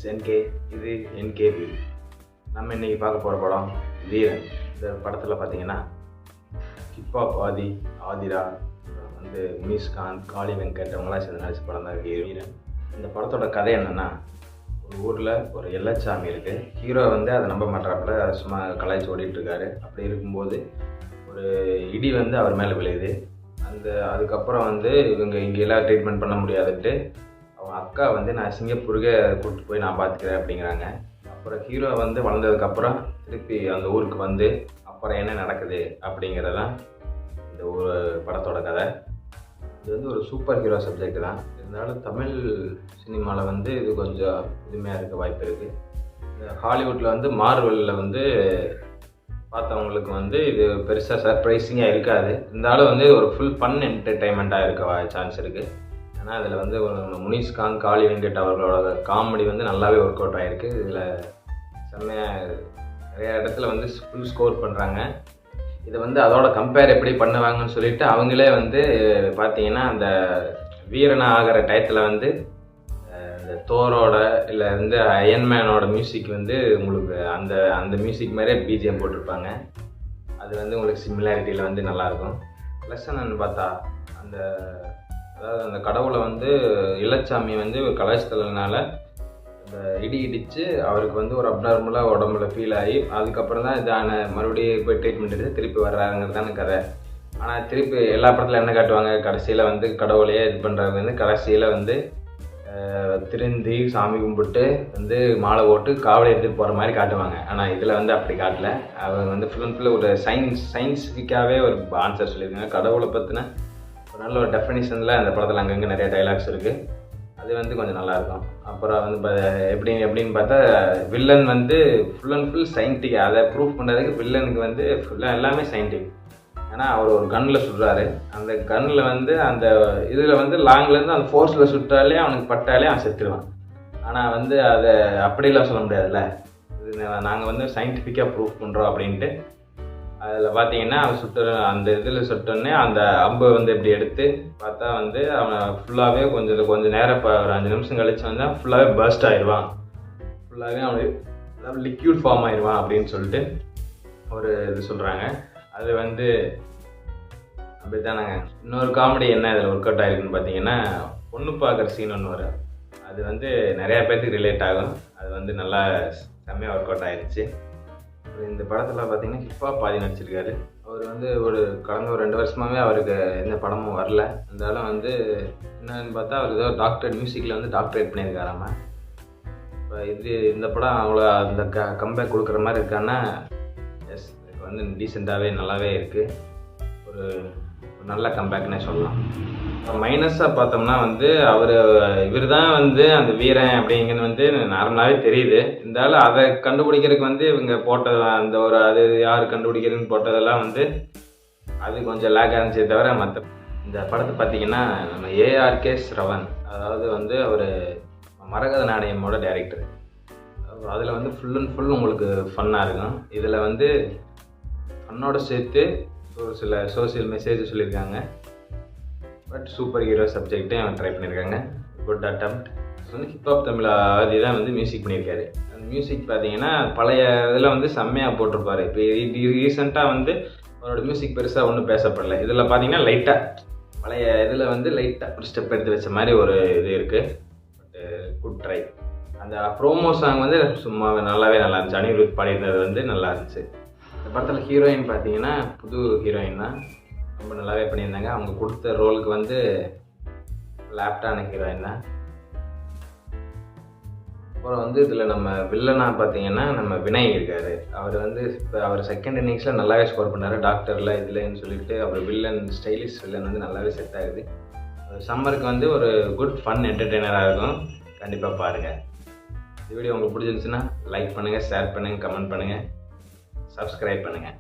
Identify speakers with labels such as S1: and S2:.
S1: It's என்கே. இது என்கே view. நம்ம இன்றைக்கி பார்க்க போகிற படம் வீரன். இந்த படத்தில் பார்த்தீங்கன்னா ஹிப்ஹாப் ஆதிரா முனிஷ்காந்த், காளி வெங்கட் அவங்களாம் சேர்ந்து நடிச்ச படம் தான் வீரன். இந்த படத்தோட கதை என்னென்னா, ஒரு ஊரில் ஒரு எல்லச்சாமி இருக்குது. ஹீரோ அதை நம்ப மாட்டாப்புல, சும்மா கலாய்ச்சி ஓடிட்டுருக்காரு. அப்படி இருக்கும்போது ஒரு இடி அவர் மேலே விழுகுது. அதுக்கப்புறம் இவங்க இங்கெல்லாம் ட்ரீட்மெண்ட் பண்ண முடியாதுன்ட்டு அவங்க அக்கா நான் சிங்கப்பூருக்கு கூப்பிட்டு போய் நான் பார்த்துக்கிறேன் அப்படிங்கிறாங்க. அப்புறம் ஹீரோ வளர்ந்ததுக்கப்புறம் திருப்பி அந்த ஊருக்கு அப்புறம் என்ன நடக்குது அப்படிங்கிறதான் இந்த ஒரு படத்தோட கதை. இது ஒரு சூப்பர் ஹீரோ சப்ஜெக்ட் தான். இருந்தாலும் தமிழ் சினிமாவில் இது கொஞ்சம் புதுமையாக இருக்க வாய்ப்பு இருக்குது. இந்த ஹாலிவுட்டில் மார்வலில் பார்த்தவங்களுக்கு இது பெருசாக சர்ப்ரைசிங்காக இருக்காது. இருந்தாலும் ஒரு ஃபுல் ஃபன் என்டர்டெயின்மெண்ட்டாக இருக்க சான்ஸ் இருக்குது. ஏன்னா அதில் ஒரு முனிஷ்காந்த், காளி வெங்கட் அவர்களோட காமெடி நல்லாவே ஒர்க் அவுட் ஆகிருக்கு. இதில் செம்மையாக நிறையா இடத்துல ஃபுல் ஸ்கோர் பண்ணுறாங்க. இதை அதோட கம்பேர் எப்படி பண்ணுவாங்கன்னு சொல்லிட்டு அவங்களே பார்த்தீங்கன்னா அந்த வீரனை ஆகிற டயத்தில் இந்த தோரோட இல்லை அயன்மேனோட மியூசிக் உங்களுக்கு அந்த மியூசிக் மாதிரியே பிஜிஎம் போட்டிருப்பாங்க. அது உங்களுக்கு சிமிலாரிட்டியில் நல்லாயிருக்கும். ப்ளஸ் என்னென்னு பார்த்தா அதாவது அந்த கடவுளை இளச்சாமி ஒரு கலாச்சாரத்தினால இந்த இடி இடித்து அவருக்கு ஒரு அப்நார்மலாக உடம்புல ஃபீல் ஆகி அதுக்கப்புறம் தான் இதான மறுபடியும் போய் ட்ரீட்மெண்ட் எடுத்து திருப்பி வர்றாருங்கிறது தானே கதை. ஆனால் திருப்பி எல்லா படத்தில் என்ன காட்டுவாங்க, கடைசியில் கடவுளையே இது பண்ணுறவங்க கடைசியில் திருந்தி சாமி கும்பிட்டு மாலை போட்டு காவலை எடுத்துகிட்டு போகிற மாதிரி காட்டுவாங்க. ஆனால் இதில் அப்படி காட்டல. அவங்க ஃபுல் அண்ட் ஃபுல் ஒரு சயின்ஸிஃபிக்காகவே ஒரு ஆன்சர் சொல்லியிருக்காங்க. கடவுளை பற்றின ஒரு நல்ல ஒரு டெஃபினிஷனில் அந்த படத்தில் அங்கங்கே நிறைய டைலாக்ஸ் இருக்குது. அது கொஞ்சம் நல்லாயிருக்கும். அப்புறம் எப்படின்னு பார்த்தா villain full and full scientific. அதை ப்ரூவ் பண்ணுறதுக்கு வில்லனுக்கு ஃபுல்லாக எல்லாமே சயின்டிஃபிக். ஏன்னா அவர் ஒரு கன்னில் சுடுறாரு. அந்த கன்னில் அந்த இதில் லாங்லேருந்து அந்த ஃபோர்ஸில் சுட்டாலே அவனுக்கு பட்டாலே அவன் செத்துடுவான். ஆனால் அதை அப்படிலாம் சொல்ல முடியாதுல்ல. இது நாங்கள் சயின்டிஃபிக்காக ப்ரூவ் பண்ணுறோம் அப்படின்ட்டு அதில் பார்த்தீங்கன்னா அவன் அந்த இதில் சுட்டோன்னே அந்த அம்பை இப்படி எடுத்து பார்த்தா அவனை ஃபுல்லாகவே கொஞ்சம் நேரம் இப்போ ஒரு 5 நிமிஷம் கழிச்சு ஃபுல்லாகவே பர்ஸ்ட் ஆயிடுவான். ஃபுல்லாகவே அவனுக்கு லிக்யூட் ஃபார்ம் ஆயிடுவான் அப்படின்னு சொல்லிட்டு ஒரு இது சொல்கிறாங்க. அது அப்படித்தானாங்க. இன்னொரு காமெடி என்ன இதில் ஒர்க் அவுட் ஆகிருக்குன்னு பார்த்தீங்கன்னா, பொண்ணு பார்க்குற சீன் ஒன்று வரும். அது நிறையா பேர்த்துக்கு ரிலேட் ஆகும். அது நல்லா செம்மையாக ஒர்க் அவுட் ஆகிடுச்சு. இந்த படத்தில் பார்த்தீங்கன்னா ஹிப்ஹாப் நடிச்சிருக்காரு. அவர் ஒரு கடந்த ஒரு 2 வருஷமாகவே அவருக்கு எந்த படமும் வரல. இருந்தாலும் என்னன்னு பார்த்தா அவர் ஏதோ டாக்டரேட் மியூசிக்கில் டாக்டரேட் பண்ணியிருக்காராம. இப்போ இந்த படம் அவ்வளோ அந்த கம்பேக் கொடுக்குற மாதிரி இருக்கான்னா எஸ், டீசெண்டாகவே நல்லாவே இருக்குது. ஒரு நல்ல கம்பேக்னே சொல்லலாம். மைனஸாக பார்த்தோம்னா இவர் தான் அந்த வீரன் அப்படிங்கிறது நார்மலாகவே தெரியுது. இருந்தாலும் அதை கண்டுபிடிக்கிறதுக்கு இவங்க போட்டது அந்த ஒரு அது யார் கண்டுபிடிக்கிறதுன்னு போட்டதெல்லாம் அது கொஞ்சம் லேக் ஆனிச்சே தவிர மற்ற இந்த படத்தை பார்த்தீங்கன்னா நம்ம ஏஆர்கே ஸ்ரவன், அதாவது அவர் மரகத நாணயமோட டைரக்டர். அதில் ஃபுல் அண்ட் ஃபுல் உங்களுக்கு ஃபன்னாக இருக்கும். இதில் ஃபன்னோட சேர்த்து ஒரு சில சோசியல் மெசேஜ் சொல்லியிருக்காங்க. பட் சூப்பர் ஹீரோ சப்ஜெக்டே அவன் ட்ரை பண்ணியிருக்காங்க. Good attempt. ஹிப்ஹாப் தமிழ் ஆதி தான் மியூசிக் பண்ணியிருக்காரு. அந்த மியூசிக் பார்த்தீங்கன்னா பழைய இதில் செம்மையாக போட்டிருப்பார். இப்போ ரீசெண்டாக அவரோட மியூசிக் பெருசாக ஒன்றும் பேசப்படலை. இதில் பார்த்தீங்கன்னா லைட்டாக பழைய இதில் லைட்டாக ஒரு ஸ்டெப் எடுத்து வச்ச மாதிரி ஒரு இது இருக்குது. But good try. அந்த ப்ரோமோ சாங் சும்மா நல்லா இருந்துச்சு. அனிருத் பாடினது நல்லா இருந்துச்சு. இந்த படத்தில் ஹீரோயின் பார்த்தீங்கன்னா புது ஹீரோயின் தான், ரொம்ப நல்லாவே பண்ணியிருந்தாங்க. அவங்க கொடுத்த ரோலுக்கு லேப்டான ஹீரோயின் தான். அப்புறம் இதில் நம்ம வில்லனாக பார்த்தீங்கன்னா நம்ம வினய் இருக்கார். அவர் இப்போ அவர் செகண்ட் இன்னிங்ஸில் நல்லாவே ஸ்கோர் பண்ணார். டாக்டரில் இதுலன்னு சொல்லிட்டு அவர் வில்லன் ஸ்டைலிஷ் வில்லன் நல்லாவே செட் ஆகுது. சம்மருக்கு ஒரு குட் ஃபன் என்டர்டெய்னராக இருக்கும். கண்டிப்பாக பாருங்கள். இந்த வீடியோ உங்களுக்கு பிடிச்சிருந்துச்சுன்னா லைக் பண்ணுங்கள், ஷேர் பண்ணுங்கள், கமெண்ட் பண்ணுங்கள், சப்ஸ்கிரைப் பண்ணுங்கள்.